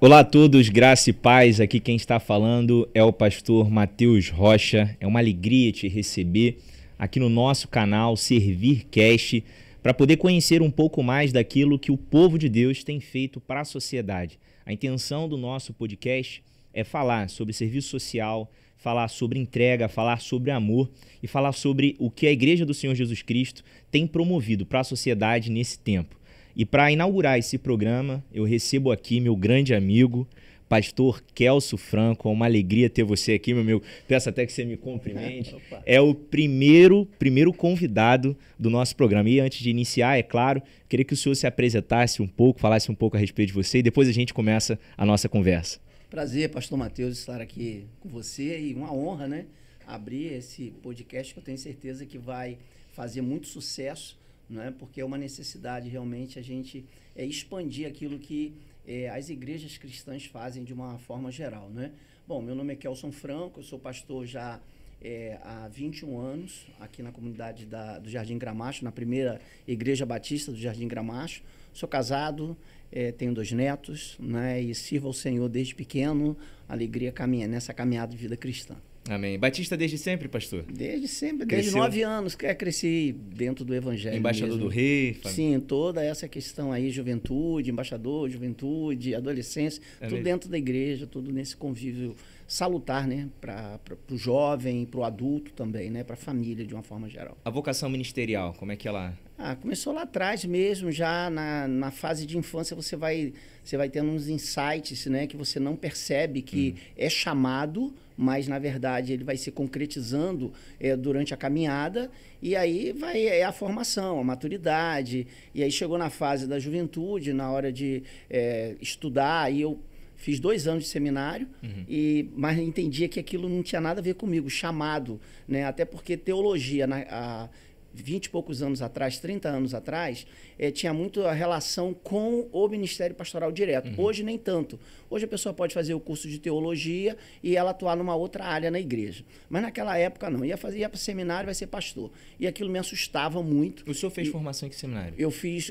Olá a todos, graça e paz. Aqui quem está falando é o pastor Matheus Rocha. É uma alegria te receber aqui no nosso canal ServirCast para poder conhecer um pouco mais daquilo que o povo de Deus tem feito para a sociedade. A intenção do nosso podcast é falar sobre serviço social, falar sobre entrega, falar sobre amor e falar sobre o que a Igreja do Senhor Jesus Cristo tem promovido para a sociedade nesse tempo. E para inaugurar esse programa, eu recebo aqui meu grande amigo, pastor Kelso Franco. É uma alegria ter você aqui, meu amigo. Peço até que você me cumprimente. É o primeiro convidado do nosso programa. E antes de iniciar, é claro, queria que o senhor se apresentasse um pouco, falasse um pouco a respeito de você e depois a gente começa a nossa conversa. Prazer, pastor Matheus, estar aqui com você e uma honra, né? Abrir esse podcast que eu tenho certeza que vai fazer muito sucesso, né? Porque é uma necessidade realmente a gente expandir aquilo que as igrejas cristãs fazem de uma forma geral, né? Bom, meu nome é Kelson Franco, eu sou pastor já há 21 anos aqui na comunidade do Jardim Gramacho, na primeira igreja batista do Jardim Gramacho. Sou casado, tenho 2 netos, né? E sirvo ao Senhor desde pequeno, alegria nessa caminhada de vida cristã. Amém. Batista desde sempre, pastor? Desde sempre, desde 9 anos que cresci dentro do Evangelho. Embaixador mesmo. do Rei? Sim, toda essa questão aí, juventude, embaixador, juventude, adolescência, tudo mesmo? Dentro da igreja, tudo nesse convívio salutar, né? Para o jovem, para o adulto também, né? Para a família de uma forma geral. A vocação ministerial, como é que ela... Começou lá atrás mesmo, já na fase de infância você vai tendo uns insights, né, que você não percebe que é chamado, mas na verdade ele vai se concretizando durante a caminhada, e aí vai a formação, a maturidade, e aí chegou na fase da juventude, na hora de estudar, e eu fiz 2 anos de seminário, mas entendia que aquilo não tinha nada a ver comigo, chamado, né, até porque teologia 20 e poucos anos atrás, 30 anos atrás, tinha muito a relação com o ministério pastoral direto. Hoje nem tanto. Hoje a pessoa pode fazer o curso de teologia e ela atuar numa outra área na igreja. Mas naquela época não. Ia para o seminário, vai ser pastor. E aquilo me assustava muito. O senhor fez formação em que seminário?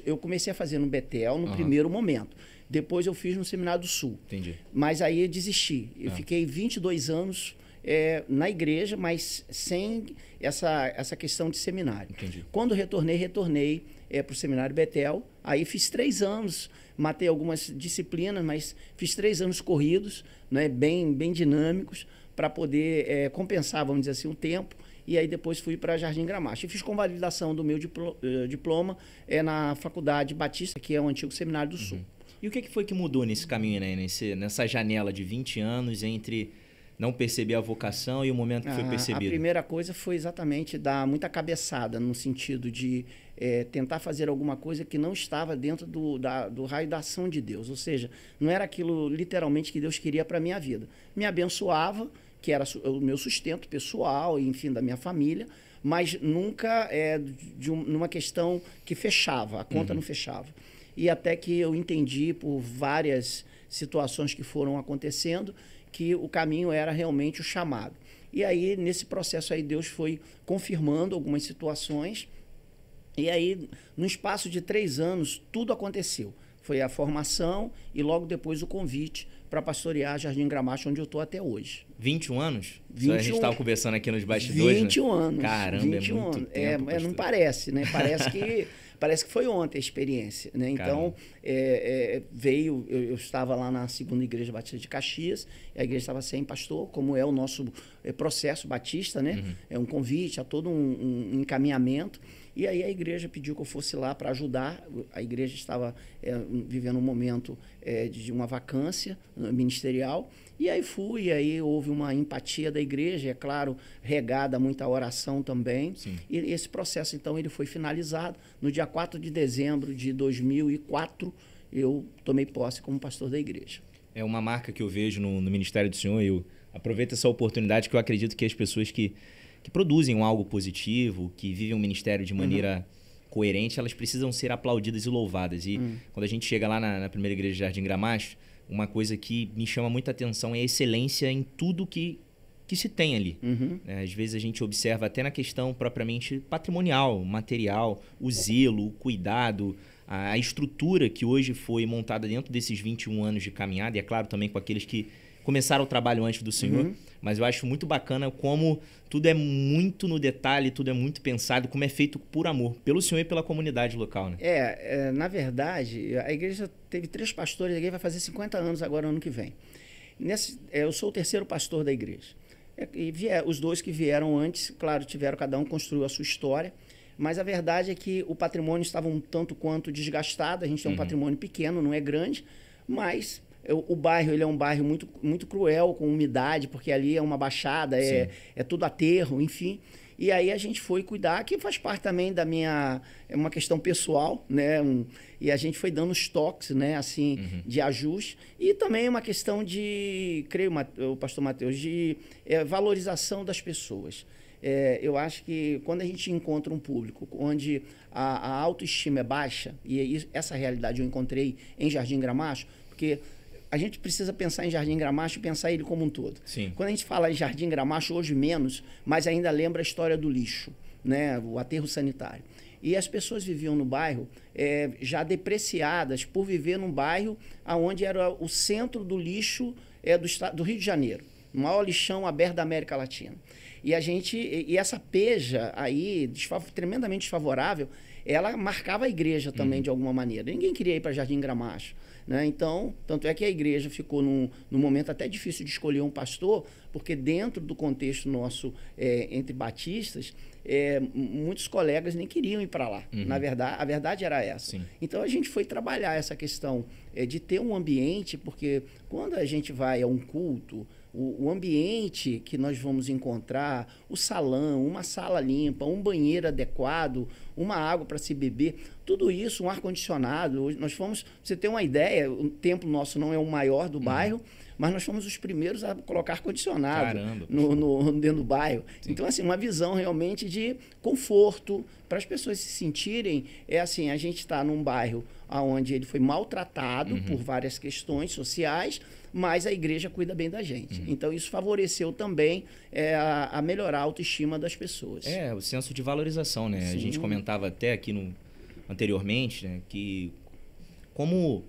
Eu comecei a fazer no Betel no primeiro momento. Depois eu fiz no Seminário do Sul. Entendi. Mas aí eu desisti. Eu fiquei 22 anos na igreja, mas sem essa questão de seminário. Entendi. Quando retornei para o Seminário Betel, aí fiz 3 anos, matei algumas disciplinas, mas fiz 3 anos corridos, né, bem dinâmicos, para poder compensar, vamos dizer assim, o tempo, e aí depois fui para Jardim Gramacho. E fiz convalidação do meu diploma na Faculdade Batista, que é o antigo Seminário do Sul. E o que foi que mudou nesse caminho, né, nessa janela de 20 anos entre não perceber a vocação e o momento que foi percebido? A primeira coisa foi exatamente dar muita cabeçada, no sentido de tentar fazer alguma coisa que não estava dentro do raio da ação de Deus. Ou seja, não era aquilo literalmente que Deus queria para a minha vida. Me abençoava, que era o meu sustento pessoal, enfim, da minha família, mas nunca numa questão que fechava, a conta não fechava. E até que eu entendi, por várias situações que foram acontecendo, que o caminho era realmente o chamado. E aí, nesse processo aí, Deus foi confirmando algumas situações, e aí, no espaço de 3 anos, tudo aconteceu. Foi a formação e logo depois o convite para pastorear Jardim Gramacho, onde eu estou até hoje. 21 anos? 21, a gente estava conversando aqui nos bastidores, 21 anos. Caramba, 21 é muito anos. tempo, Não parece, né? Parece que foi ontem a experiência, né? Então, eu estava lá na 2ª Igreja Batista de Caxias, a igreja estava sem pastor, como é o nosso processo batista, né? É um convite, a todo um encaminhamento. E aí a igreja pediu que eu fosse lá para ajudar. A igreja estava vivendo um momento de uma vacância ministerial. E aí fui, e aí houve uma empatia da igreja, é claro, regada a muita oração também. Sim. E esse processo, então, ele foi finalizado. No dia 4 de dezembro de 2004, eu tomei posse como pastor da igreja. É uma marca que eu vejo no Ministério do Senhor, e eu aproveito essa oportunidade, que eu acredito que as pessoas que produzem algo positivo, que vivem um ministério de maneira coerente, elas precisam ser aplaudidas e louvadas. E quando a gente chega lá na primeira igreja de Jardim Gramacho, uma coisa que me chama muita atenção é a excelência em tudo que se tem ali. Às vezes a gente observa até na questão propriamente patrimonial, material, o zelo, o cuidado, a estrutura que hoje foi montada dentro desses 21 anos de caminhada, e é claro também com aqueles que começaram o trabalho antes do senhor, mas eu acho muito bacana como tudo é muito no detalhe, tudo é muito pensado, como é feito por amor, pelo senhor e pela comunidade local, né? Na verdade, a igreja teve 3 pastores, a igreja vai fazer 50 anos agora, ano que vem. Eu sou o 3º pastor da igreja. Os 2 que vieram antes, claro, cada um construiu a sua história, mas a verdade é que o patrimônio estava um tanto quanto desgastado, a gente tem um patrimônio pequeno, não é grande, mas o bairro ele é um bairro muito, muito cruel, com umidade, porque ali é uma baixada, é tudo aterro, enfim. E aí a gente foi cuidar, que faz parte também da minha... É uma questão pessoal, né? E a gente foi dando os toques, né? Assim, de ajuste. E também uma questão de, creio, o pastor Mateus, de valorização das pessoas. Eu acho que quando a gente encontra um público onde a autoestima é baixa, e essa realidade eu encontrei em Jardim Gramacho, porque a gente precisa pensar em Jardim Gramacho e pensar ele como um todo. Sim. Quando a gente fala em Jardim Gramacho, hoje menos, mas ainda lembra a história do lixo, né? O aterro sanitário. E as pessoas viviam no bairro já depreciadas por viver num bairro onde era o centro do lixo do Rio de Janeiro, o maior lixão aberto da América Latina. E essa peja aí, tremendamente desfavorável, ela marcava a igreja também, de alguma maneira. Ninguém queria ir para Jardim Gramacho, né? Então, tanto é que a igreja ficou num momento até difícil de escolher um pastor, porque dentro do contexto nosso, entre batistas, muitos colegas nem queriam ir para lá. Na verdade, a verdade era essa. Sim. Então, a gente foi trabalhar essa questão de ter um ambiente, porque quando a gente vai a um culto, o ambiente que nós vamos encontrar, o salão, uma sala limpa, um banheiro adequado, uma água para se beber, tudo isso, um ar-condicionado. Nós fomos, pra você ter uma ideia, o templo nosso não é o maior do bairro, mas nós fomos os primeiros a colocar ar-condicionado dentro do bairro. Sim. Então, assim, uma visão realmente de conforto, para as pessoas se sentirem, assim, a gente está num bairro onde ele foi maltratado por várias questões sociais, mas a igreja cuida bem da gente. Então, isso favoreceu também a melhorar a autoestima das pessoas. O senso de valorização, né? Sim. A gente comentava até aqui anteriormente, né, que como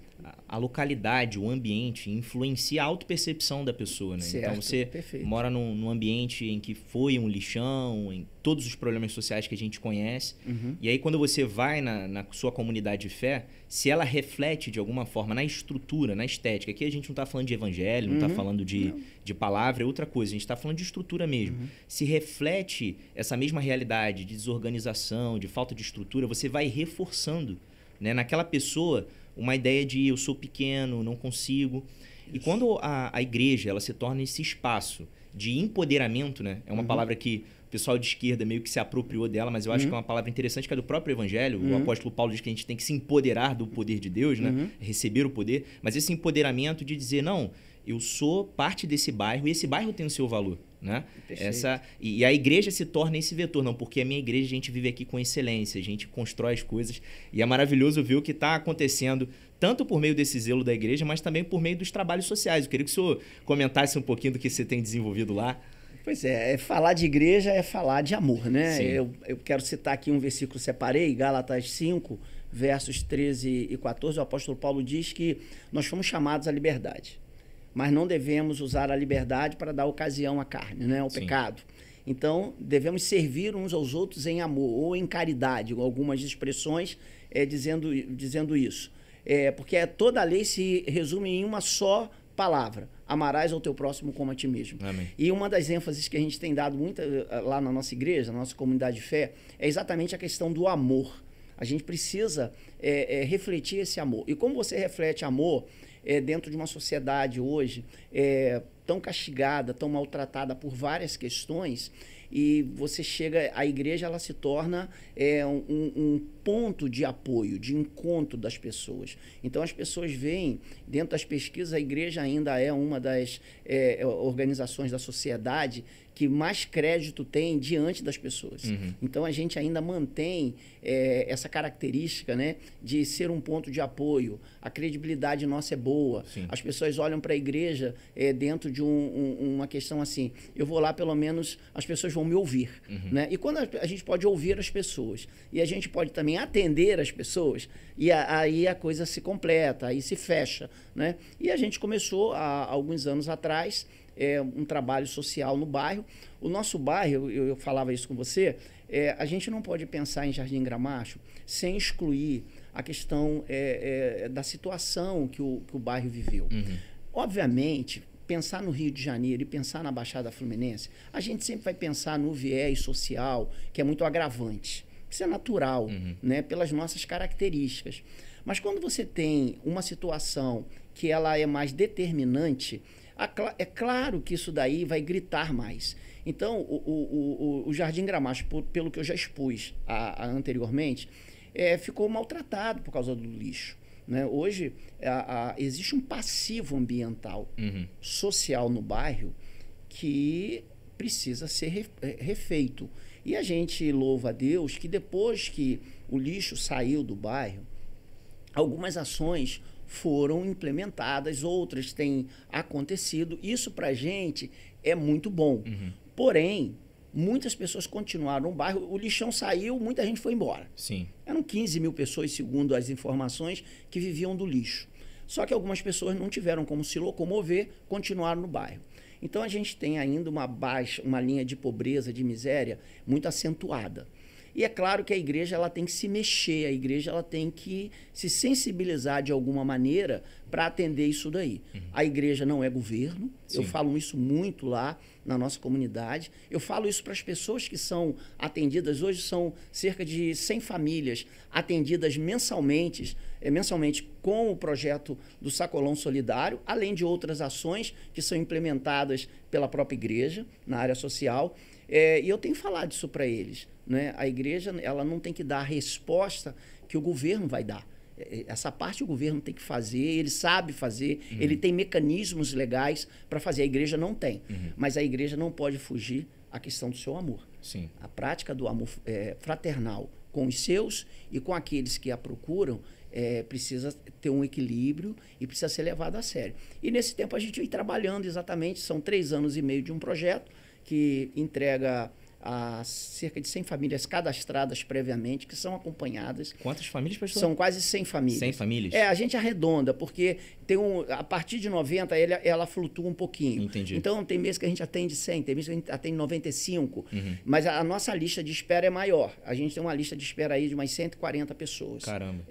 a localidade, o ambiente influencia a autopercepção da pessoa, né? Certo, então você mora num ambiente em que foi um lixão, em todos os problemas sociais que a gente conhece, e aí quando você vai na sua comunidade de fé, se ela reflete de alguma forma na estrutura, na estética, aqui a gente não está falando de evangelho, não está falando de palavra, é outra coisa, a gente está falando de estrutura mesmo. Se reflete essa mesma realidade de desorganização, de falta de estrutura, você vai reforçando, né, naquela pessoa uma ideia de eu sou pequeno, não consigo. Isso. E quando a igreja ela se torna esse espaço de empoderamento, né? É uma palavra que o pessoal de esquerda meio que se apropriou dela, mas eu acho que é uma palavra interessante, que é do próprio evangelho. O apóstolo Paulo diz que a gente tem que se empoderar do poder de Deus, né? Receber o poder. Mas esse empoderamento de dizer, não, eu sou parte desse bairro e esse bairro tem o seu valor, né? E a igreja se torna esse vetor, não, porque a minha igreja a gente vive aqui com excelência, a gente constrói as coisas e é maravilhoso ver o que está acontecendo tanto por meio desse zelo da igreja, mas também por meio dos trabalhos sociais. Eu queria que o senhor comentasse um pouquinho do que você tem desenvolvido lá. Pois falar de igreja é falar de amor, né? Eu quero citar aqui um versículo, separei, Gálatas 5, versos 13 e 14, o apóstolo Paulo diz que nós fomos chamados à liberdade, mas não devemos usar a liberdade para dar ocasião à carne, né? Ao pecado. Então, devemos servir uns aos outros em amor ou em caridade, algumas expressões dizendo isso. Porque toda a lei se resume em uma só palavra: amarás ao teu próximo como a ti mesmo. Amém. E uma das ênfases que a gente tem dado muito lá na nossa igreja, na nossa comunidade de fé, é exatamente a questão do amor. A gente precisa refletir esse amor. E como você reflete amor dentro de uma sociedade hoje tão castigada, tão maltratada por várias questões, e você chega, a igreja ela se torna um ponto de apoio, de encontro das pessoas. Então as pessoas veem, dentro das pesquisas, a igreja ainda é uma das organizações da sociedade que mais crédito tem diante das pessoas. Então a gente ainda mantém essa característica, né, de ser um ponto de apoio. A credibilidade nossa é boa. Sim. As pessoas olham para a igreja dentro de uma questão assim, eu vou lá pelo menos, as pessoas vão vão me ouvir. Né? E quando a gente pode ouvir as pessoas e a gente pode também atender as pessoas, e aí a coisa se completa, aí se fecha. Né? E a gente começou, há alguns anos atrás, um trabalho social no bairro. O nosso bairro, eu falava isso com você, a gente não pode pensar em Jardim Gramacho sem excluir a questão da situação que o bairro viveu. Obviamente, pensar no Rio de Janeiro e pensar na Baixada Fluminense, a gente sempre vai pensar no viés social, que é muito agravante. Isso é natural, né, pelas nossas características. Mas quando você tem uma situação que ela é mais determinante, é claro que isso daí vai gritar mais. Então, o Jardim Gramacho, pelo que eu já expus anteriormente, ficou maltratado por causa do lixo. Né? Hoje, existe um passivo ambiental social no bairro que precisa ser refeito. E a gente louva a Deus que depois que o lixo saiu do bairro, algumas ações foram implementadas, outras têm acontecido. Isso para a gente é muito bom. Porém, muitas pessoas continuaram no bairro, o lixão saiu, muita gente foi embora. Sim. Eram 15 mil pessoas, segundo as informações, que viviam do lixo. Só que algumas pessoas não tiveram como se locomover, continuaram no bairro. Então a gente tem ainda uma linha de pobreza, de miséria muito acentuada. E é claro que a igreja ela tem que se mexer, a igreja ela tem que se sensibilizar de alguma maneira para atender isso daí. A igreja não é governo, eu falo isso muito lá na nossa comunidade. Eu falo isso para as pessoas que são atendidas. Hoje são cerca de 100 famílias atendidas mensalmente com o projeto do Sacolão Solidário, além de outras ações que são implementadas pela própria igreja na área social. E eu tenho falado isso para eles. Né? A igreja ela não tem que dar a resposta que o governo vai dar. Essa parte o governo tem que fazer, ele sabe fazer, ele tem mecanismos legais para fazer. A igreja não tem. Mas a igreja não pode fugir à questão do seu amor. Sim. A prática do amor fraternal com os seus e com aqueles que a procuram precisa ter um equilíbrio e precisa ser levado a sério. E nesse tempo a gente vem trabalhando exatamente, são 3 anos e meio de um projeto que entrega a cerca de 100 famílias cadastradas previamente, que são acompanhadas. Quantas famílias, pastor? São quase 100 famílias. 100 famílias? A gente arredonda, porque a partir de 90 ela flutua um pouquinho. Entendi. Então tem meses que a gente atende 100, tem meses que a gente atende 95, mas a nossa lista de espera é maior. A gente tem uma lista de espera aí de umas 140 pessoas. Caramba.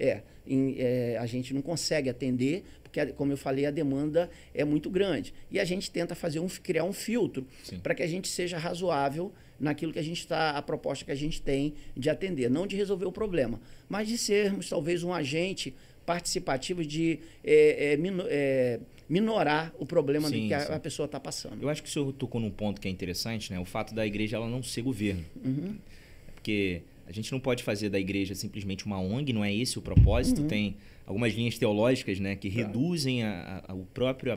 A gente não consegue atender, porque, como eu falei, a demanda é muito grande. E a gente tenta criar um filtro para que a gente seja razoável naquilo que a proposta que a gente tem de atender. Não de resolver o problema, mas de sermos talvez um agente participativo de minorar o problema que a pessoa está passando. Eu acho que o senhor tocou num ponto que é interessante, né? O fato da igreja ela não ser governo. Porque a gente não pode fazer da igreja simplesmente uma ONG, não é esse o propósito. Tem algumas linhas teológicas, né, que reduzem a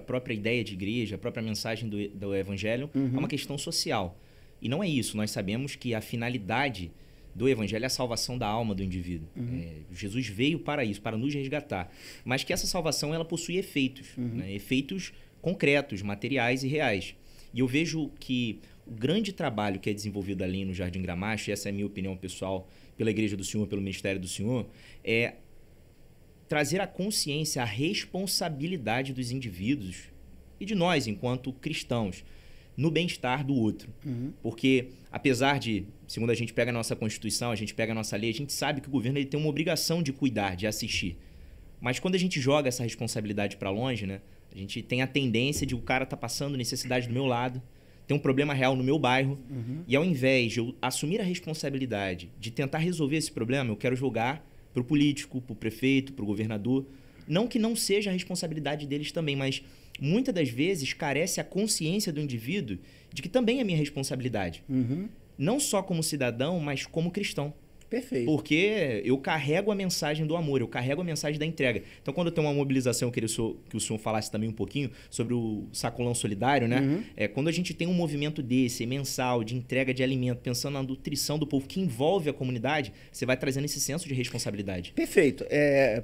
própria ideia de igreja, a própria mensagem do evangelho a uma questão social. E não é isso. Nós sabemos que a finalidade do evangelho é a salvação da alma do indivíduo. Jesus veio para isso, para nos resgatar. Mas que essa salvação ela possui efeitos, né, efeitos concretos, materiais e reais. E eu vejo que o grande trabalho que é desenvolvido ali no Jardim Gramacho, e essa é a minha opinião pessoal, pela Igreja do Senhor, pelo Ministério do Senhor, é trazer a consciência, a responsabilidade dos indivíduos e de nós, enquanto cristãos, no bem-estar do outro. Porque, apesar de, segundo a gente pega a nossa Constituição, a gente pega a nossa lei, a gente sabe que o governo ele tem uma obrigação de cuidar, de assistir. Mas quando a gente joga essa responsabilidade para longe, né, a gente tem a tendência de o cara tá passando necessidade do meu lado, tem um problema real no meu bairro, e ao invés de eu assumir a responsabilidade de tentar resolver esse problema, eu quero jogar para o político, para o prefeito, para o governador. Não que não seja a responsabilidade deles também, mas muitas das vezes carece a consciência do indivíduo de que também é minha responsabilidade. Não só como cidadão, mas como cristão. Perfeito. Porque eu carrego a mensagem do amor, eu carrego a mensagem da entrega. Então, quando eu tenho uma mobilização, eu queria que o senhor falasse também um pouquinho sobre o Sacolão Solidário, né? Quando a gente tem um movimento desse, mensal, de entrega de alimento, pensando na nutrição do povo, que envolve a comunidade, você vai trazendo esse senso de responsabilidade. Perfeito.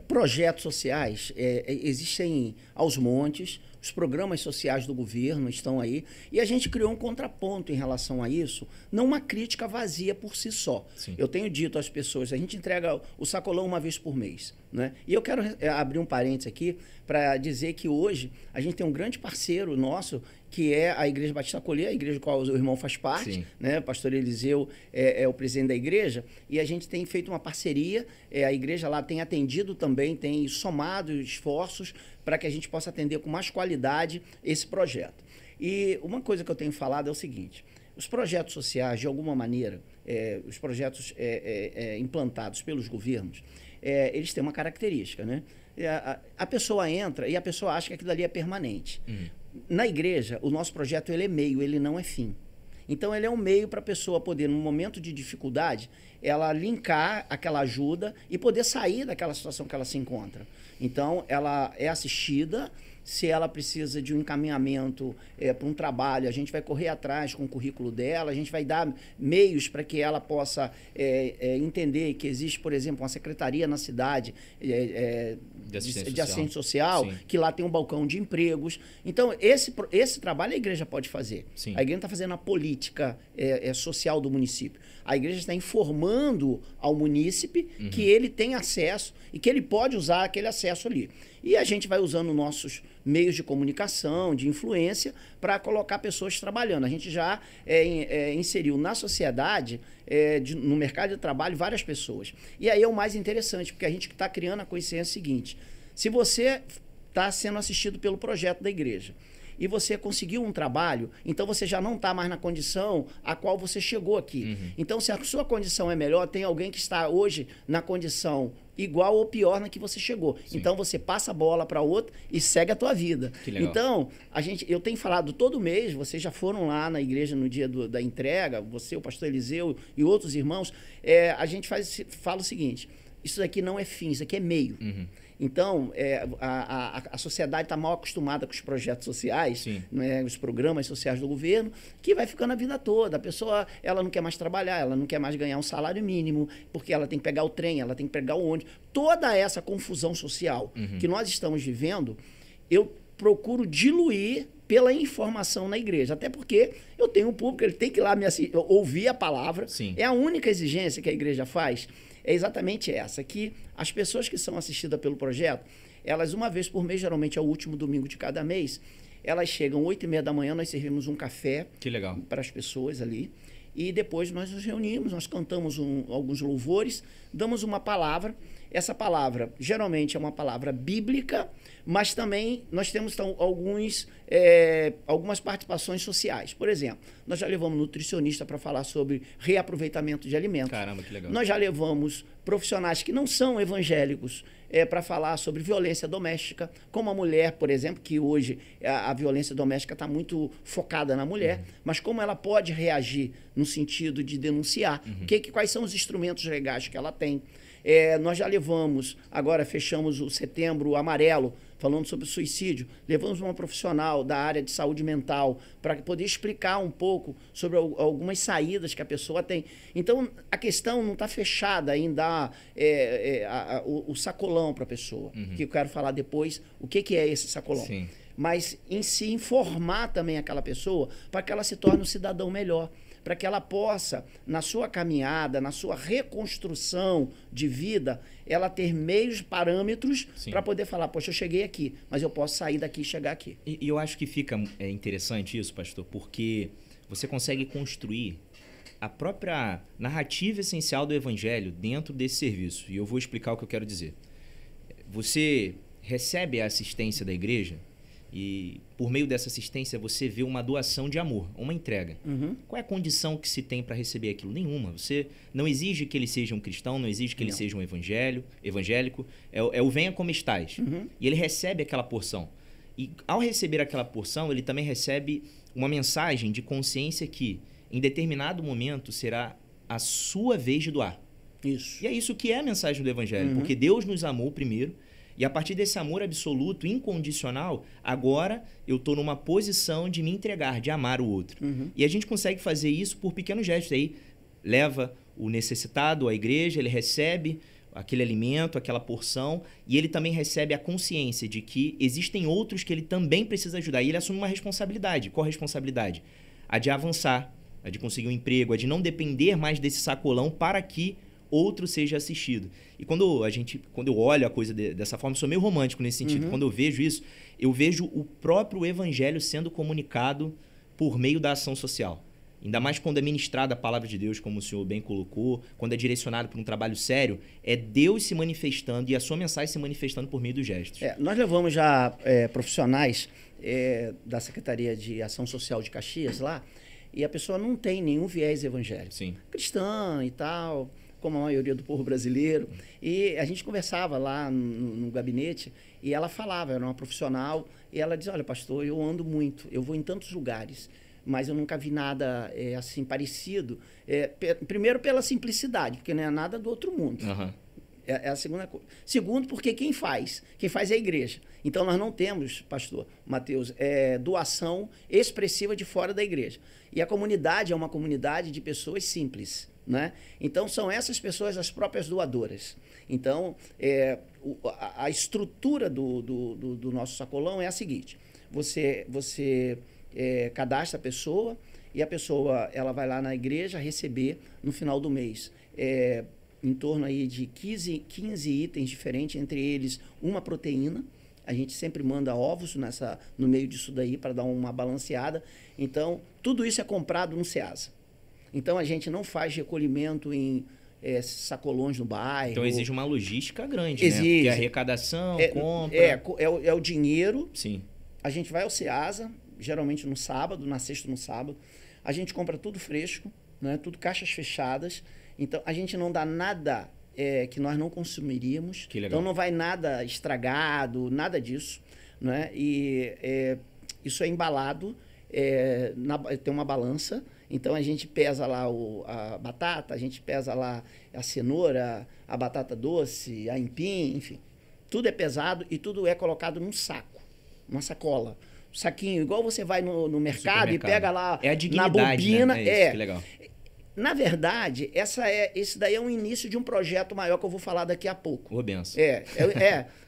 Projetos sociais existem aos montes. os programas sociais do governo estão aí, e a gente criou um contraponto em relação a isso, não uma crítica vazia por si só. Sim. Eu tenho dito às pessoas, a gente entrega o sacolão uma vez por mês, né? E eu quero abrir um parênteses aqui para dizer que hoje a gente tem um grande parceiro nosso, que é a Igreja Batista Acolher, a igreja do qual o irmão faz parte, né? O pastor Eliseu é o presidente da igreja, e a gente tem feito uma parceria, a igreja lá tem atendido também, tem somado esforços para que a gente possa atender com mais qualidade esse projeto. E uma coisa que eu tenho falado é o seguinte: os projetos sociais, de alguma maneira, os projetos implantados pelos governos, eles têm uma característica, né? A pessoa entra e a pessoa acha que aquilo ali é permanente. Na igreja, o nosso projeto ele é meio, ele não é fim. Então, ele é um meio para a pessoa poder, num momento de dificuldade, ela linkar aquela ajuda e poder sair daquela situação que ela se encontra. Então, ela é assistida. Se ela precisa de um encaminhamento para um trabalho, a gente vai correr atrás com o currículo dela, a gente vai dar meios para que ela possa entender que existe, por exemplo, uma secretaria na cidade de assistência social, que lá tem um balcão de empregos. Então, esse trabalho a igreja pode fazer. Sim. A igreja não está fazendo a política social do município. A igreja está informando ao munícipe que ele tem acesso e que ele pode usar aquele acesso ali. E a gente vai usando nossos meios de comunicação, de influência, para colocar pessoas trabalhando. A gente já inseriu na sociedade, no mercado de trabalho, várias pessoas. E aí é o mais interessante, porque a gente está criando a consciência seguinte: se você está sendo assistido pelo projeto da igreja e você conseguiu um trabalho, então você já não está mais na condição a qual você chegou aqui. Então, se a sua condição é melhor, tem alguém que está hoje na condição igual ou pior na que você chegou. Sim. Então, você passa a bola para outro e segue a tua vida. Que legal. Então, eu tenho falado todo mês, vocês já foram lá na igreja no dia da entrega, você, o pastor Eliseu e outros irmãos, a gente fala o seguinte: isso aqui não é fim, isso aqui é meio. Então, a sociedade está mal acostumada com os projetos sociais, né, os programas sociais do governo, que vai ficando a vida toda. A pessoa, ela não quer mais trabalhar, ela não quer mais ganhar um salário mínimo, porque ela tem que pegar o trem, ela tem que pegar o ônibus. Toda essa confusão social que nós estamos vivendo, eu procuro diluir pela informação na igreja. Até porque eu tenho um público, ele tem que ir lá ouvir a palavra. Sim. É a única exigência que a igreja faz. É exatamente essa, que as pessoas que são assistidas pelo projeto, elas uma vez por mês, geralmente é o último domingo de cada mês, elas chegam 8h30 da manhã, nós servimos um café para as pessoas ali, e depois nós nos reunimos, nós cantamos alguns louvores, damos uma palavra. Essa palavra geralmente é uma palavra bíblica, mas também nós temos então, algumas participações sociais. Por exemplo, nós já levamos nutricionista para falar sobre reaproveitamento de alimentos. Caramba, que legal. Nós já levamos profissionais que não são evangélicos para falar sobre violência doméstica, como a mulher, por exemplo, que hoje a violência doméstica está muito focada na mulher, mas como ela pode reagir no sentido de denunciar, quais são os instrumentos legais que ela tem. Nós já levamos, agora fechamos o Setembro Amarelo, falando sobre suicídio, levamos uma profissional da área de saúde mental para poder explicar um pouco sobre algumas saídas que a pessoa tem. Então, a questão não está fechada em dar o sacolão para a pessoa, que eu quero falar depois o que é esse sacolão. Sim. Mas em si informar também aquela pessoa para que ela se torne um cidadão melhor, para que ela possa, na sua caminhada, na sua reconstrução de vida, ela ter meios, parâmetros para poder falar: poxa, eu cheguei aqui, mas eu posso sair daqui e chegar aqui. E eu acho que fica interessante isso, pastor, porque você consegue construir a própria narrativa essencial do evangelho dentro desse serviço. E eu vou explicar o que eu quero dizer. Você recebe a assistência da igreja e, por meio dessa assistência, você vê uma doação de amor, uma entrega. Qual é a condição que se tem para receber aquilo? Nenhuma. Você não exige que ele seja um cristão, não exige que ele seja um evangélico. É o venha como estás. E ele recebe aquela porção. E, ao receber aquela porção, ele também recebe uma mensagem de consciência que, em determinado momento, será a sua vez de doar. Isso. E é isso que é a mensagem do evangelho, porque Deus nos amou primeiro. E a partir desse amor absoluto, incondicional, agora eu estou numa posição de me entregar, de amar o outro. E a gente consegue fazer isso por pequenos gestos. Aí leva o necessitado à igreja, ele recebe aquele alimento, aquela porção, e ele também recebe a consciência de que existem outros que ele também precisa ajudar. E ele assume uma responsabilidade. Qual a responsabilidade? A de avançar, a de conseguir um emprego, a de não depender mais desse sacolão para que outro seja assistido. E quando eu olho a coisa dessa forma, eu sou meio romântico nesse sentido. Quando eu vejo isso, eu vejo o próprio evangelho sendo comunicado por meio da ação social. Ainda mais quando é ministrada a palavra de Deus, como o senhor bem colocou, quando é direcionado para um trabalho sério, é Deus se manifestando e a sua mensagem se manifestando por meio dos gestos. Nós levamos já profissionais da Secretaria de Ação Social de Caxias lá, e a pessoa não tem nenhum viés evangélico. Sim. Cristã e tal, como a maioria do povo brasileiro. E a gente conversava lá no gabinete e ela falava, era uma profissional, e ela dizia, olha, pastor, eu ando muito, eu vou em tantos lugares, mas eu nunca vi nada assim parecido. Primeiro, pela simplicidade, porque não é nada do outro mundo. Uhum. É a segunda coisa. Segundo, porque quem faz é a igreja. Então, nós não temos, pastor Mateus, doação expressiva de fora da igreja. E a comunidade é uma comunidade de pessoas simples, né? Então, são essas pessoas as próprias doadoras. Então, a estrutura do nosso sacolão é a seguinte. Você cadastra a pessoa e a pessoa ela vai lá na igreja receber no final do mês em torno aí de 15 itens diferentes, entre eles uma proteína. A gente sempre manda ovos no meio disso daí para dar uma balanceada. Então, tudo isso é comprado no Ceasa. Então, a gente não faz recolhimento em sacolões no bairro. Então, exige uma logística grande, exige, né? Porque a arrecadação, compra... É o dinheiro. Sim. A gente vai ao Ceasa, geralmente no sábado, na sexta ou no sábado. A gente compra tudo fresco, né? Tudo caixas fechadas. Então, a gente não dá nada que nós não consumiríamos. Que legal. Então, não vai nada estragado, nada disso. Né? E isso é embalado, tem uma balança. Então, a gente pesa lá a batata, a gente pesa lá a cenoura, a batata doce, a aipim, enfim. Tudo é pesado e tudo é colocado num saco, uma sacola. Saquinho, igual você vai no mercado e pega lá na bobina. Né? É isso, que legal. Na verdade, esse daí é um início de um projeto maior que eu vou falar daqui a pouco. Ô, benção.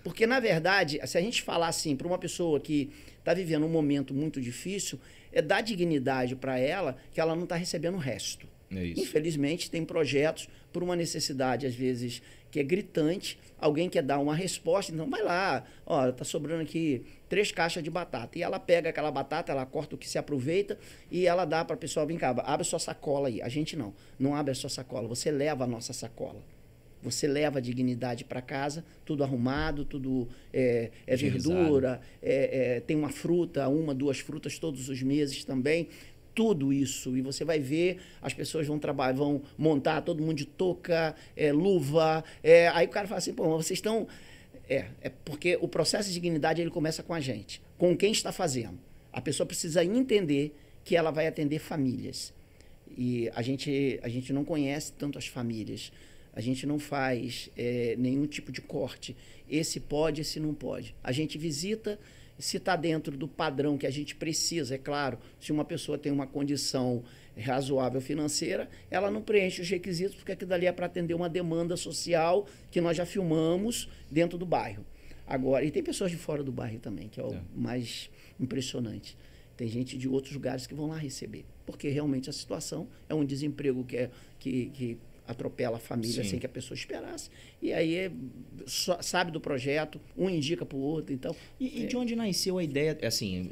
Porque, na verdade, se a gente falar assim para uma pessoa que está vivendo um momento muito difícil, dar dignidade para ela que ela não está recebendo o resto. É isso. Infelizmente, tem projetos por uma necessidade, às vezes, que é gritante, alguém quer dar uma resposta, então vai lá, ó, tá sobrando aqui 3 caixas de batata. E ela pega aquela batata, ela corta o que se aproveita e ela dá para a pessoa, vem cá, abre sua sacola aí. A gente não abre a sua sacola, você leva a nossa sacola. Você leva a dignidade para casa, tudo arrumado, tudo é verdura, tem uma fruta, 1, 2 frutas todos os meses também. Tudo isso. E você vai ver, as pessoas vão trabalhar, vão montar todo mundo de touca, luva. Aí o cara fala assim, pô, vocês estão... porque o processo de dignidade ele começa com a gente, com quem está fazendo. A pessoa precisa entender que ela vai atender famílias. E a gente não conhece tanto as famílias. A gente não faz nenhum tipo de corte. Esse pode, esse não pode. A gente visita... Se está dentro do padrão que a gente precisa, é claro, se uma pessoa tem uma condição razoável financeira, ela não preenche os requisitos, porque aquilo dali é para atender uma demanda social que nós já filmamos dentro do bairro. Agora, e tem pessoas de fora do bairro também, que é o mais impressionante. Tem gente de outros lugares que vão lá receber, porque realmente a situação é um desemprego que atropela a família. Sim. Sem que a pessoa esperasse. E aí sabe do projeto, um indica para o outro. Então, e de onde nasceu a ideia? Assim,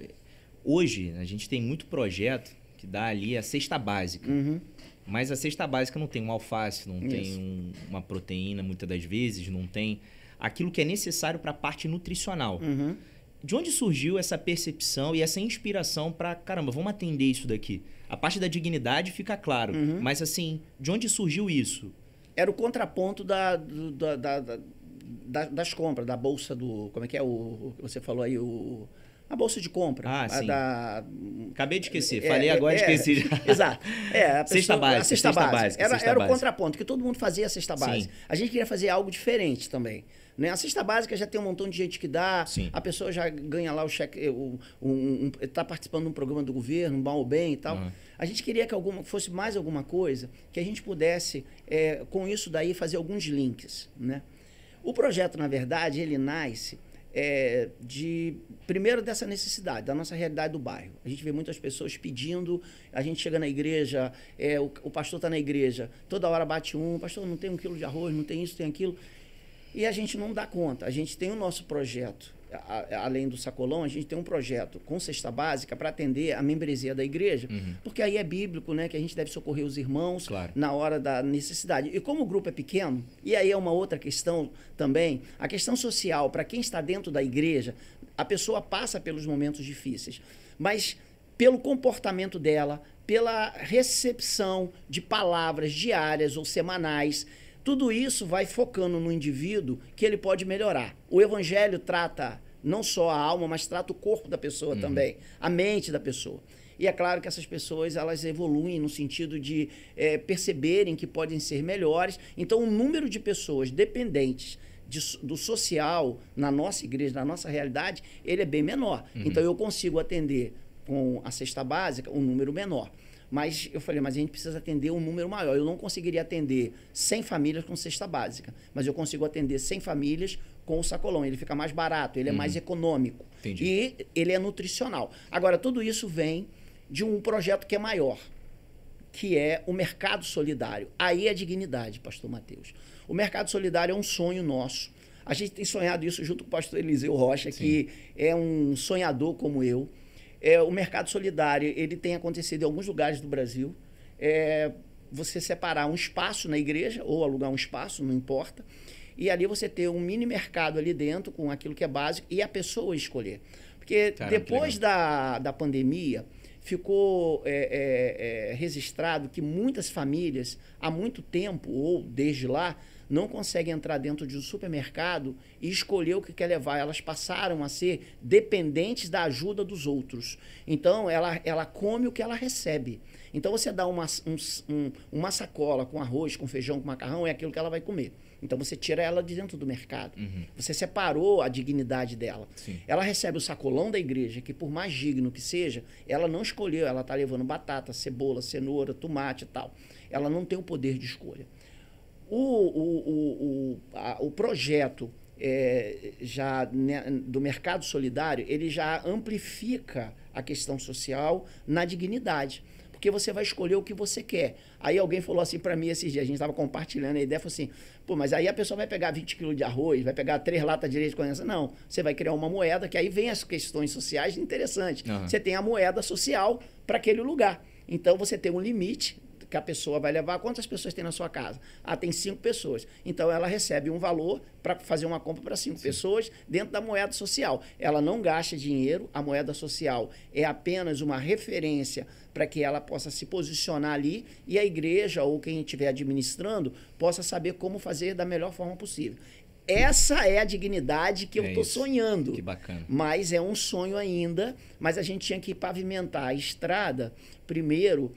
hoje a gente tem muito projeto que dá ali a cesta básica. Uhum. Mas a cesta básica não tem um alface, não tem uma proteína, muitas das vezes, não tem aquilo que é necessário para a parte nutricional. Uhum. De onde surgiu essa percepção e essa inspiração para, caramba, vamos atender isso daqui? A parte da dignidade fica claro, mas assim, de onde surgiu isso? Era o contraponto das compras, da bolsa do... Como é que é o que você falou aí? A bolsa de compra. Ah, sim. Da... Acabei de esquecer. Falei agora, esqueci. Exato. A cesta básica. A cesta básica. Era o contraponto, que todo mundo fazia a cesta básica. Sim. A gente queria fazer algo diferente também. Né? A cesta básica já tem um montão de gente que dá, Sim. a pessoa já ganha lá o cheque, está participando de um programa do governo, um mal ou bem e tal. Uhum. A gente queria que fosse mais alguma coisa, que a gente pudesse, com isso daí, fazer alguns links. Né? O projeto, na verdade, ele nasce primeiro dessa necessidade, da nossa realidade do bairro. A gente vê muitas pessoas pedindo, a gente chega na igreja, o pastor está na igreja, toda hora bate pastor, não tem 1 quilo de arroz, não tem isso, tem aquilo. E a gente não dá conta. A gente tem o nosso projeto, além do sacolão, a gente tem um projeto com cesta básica para atender a membresia da igreja, porque aí é bíblico, né, que a gente deve socorrer os irmãos na hora da necessidade. E como o grupo é pequeno, e aí é uma outra questão também, a questão social, para quem está dentro da igreja, a pessoa passa pelos momentos difíceis, mas pelo comportamento dela, pela recepção de palavras diárias ou semanais, tudo isso vai focando no indivíduo que ele pode melhorar. O evangelho trata não só a alma, mas trata o corpo da pessoa também, a mente da pessoa. E é claro que essas pessoas elas evoluem no sentido de perceberem que podem ser melhores. Então, o número de pessoas dependentes do social na nossa igreja, na nossa realidade, ele é bem menor. Então, eu consigo atender com a cesta básica um número menor. Mas eu falei, mas a gente precisa atender um número maior. Eu não conseguiria atender 100 famílias com cesta básica, mas eu consigo atender 100 famílias com o sacolão. Ele fica mais barato, ele é mais econômico. Entendi. E ele é nutricional. Agora, tudo isso vem de um projeto que é maior, que é o Mercado Solidário. Aí é dignidade, pastor Mateus. O Mercado Solidário é um sonho nosso. A gente tem sonhado isso junto com o pastor Eliseu Rocha, que é um sonhador como eu. O Mercado Solidário, ele tem acontecido em alguns lugares do Brasil. Você separar um espaço na igreja, ou alugar um espaço, não importa, e ali você ter um mini mercado ali dentro, com aquilo que é básico, e a pessoa escolher. Porque depois da pandemia, ficou registrado que muitas famílias, há muito tempo, ou desde lá, não conseguem entrar dentro de um supermercado e escolher o que quer levar. Elas passaram a ser dependentes da ajuda dos outros. Então, ela come o que ela recebe. Então, você dá uma sacola com arroz, com feijão, com macarrão, é aquilo que ela vai comer. Então, você tira ela de dentro do mercado. Você separou a dignidade dela. Sim. Ela recebe o sacolão da igreja, que por mais digno que seja, ela não escolheu. Ela está levando batata, cebola, cenoura, tomate e tal. Ela não tem o poder de escolha. O projeto do Mercado Solidário, ele já amplifica a questão social na dignidade, porque você vai escolher o que você quer. Aí alguém falou assim para mim esses dias, a gente estava compartilhando a ideia, falou assim, pô, mas aí a pessoa vai pegar 20 quilos de arroz, vai pegar 3 latas de leite condensado. Não, você vai criar uma moeda, que aí vem as questões sociais interessantes. Você tem a moeda social para aquele lugar. Então, você tem um limite que a pessoa vai levar. Quantas pessoas tem na sua casa? Tem 5 pessoas. Então, ela recebe um valor para fazer uma compra para 5 pessoas dentro da moeda social. Ela não gasta dinheiro, a moeda social é apenas uma referência para que ela possa se posicionar ali e a igreja ou quem estiver administrando possa saber como fazer da melhor forma possível. Essa é a dignidade que eu estou sonhando. Que bacana. Mas é um sonho ainda, mas a gente tinha que pavimentar a estrada primeiro,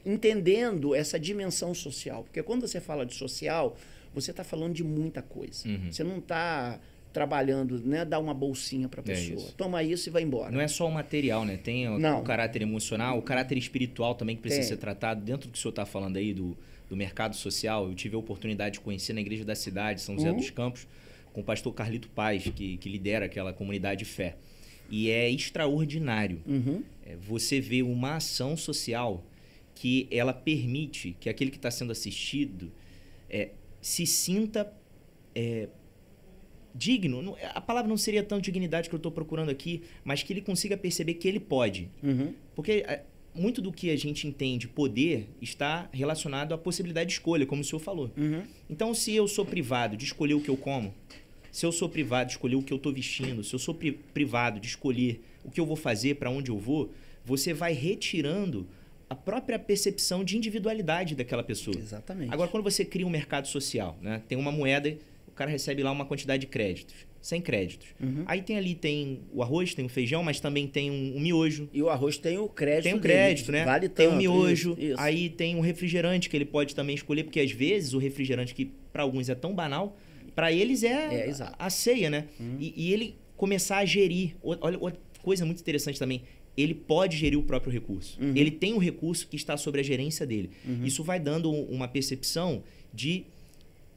entendendo essa dimensão social. Porque quando você fala de social, você está falando de muita coisa. Você não está trabalhando, né, dar uma bolsinha para a pessoa. Toma isso e vai embora. Não é só o material, né? Tem o caráter emocional, o caráter espiritual também que precisa ser tratado. Dentro do que o senhor está falando aí do mercado social, eu tive a oportunidade de conhecer na igreja da cidade, São José dos Campos, com o pastor Carlito Paz, que lidera aquela comunidade de fé. E é extraordinário você ver uma ação social que ela permite que aquele que está sendo assistido se sinta digno. A palavra não seria tão dignidade que eu estou procurando aqui, mas que ele consiga perceber que ele pode. Porque muito do que a gente entende poder está relacionado à possibilidade de escolha, como o senhor falou. Então, se eu sou privado de escolher o que eu como, se eu sou privado de escolher o que eu estou vestindo, se eu sou privado de escolher o que eu vou fazer, para onde eu vou, você vai retirando a própria percepção de individualidade daquela pessoa. Exatamente. Agora, quando você cria um mercado social, né, tem uma moeda, o cara recebe lá uma quantidade de créditos. sem créditos. Aí tem o arroz, tem o feijão, mas também tem um miojo. E o arroz tem o crédito. Tem o crédito, né? Vale tem tanto, o miojo. isso. Aí tem um refrigerante que ele pode também escolher, porque às vezes o refrigerante que para alguns é tão banal, para eles é a ceia, né? E ele começar a gerir. Olha, outra coisa muito interessante também. Ele pode gerir o próprio recurso. Ele tem um recurso que está sobre a gerência dele. Isso vai dando uma percepção de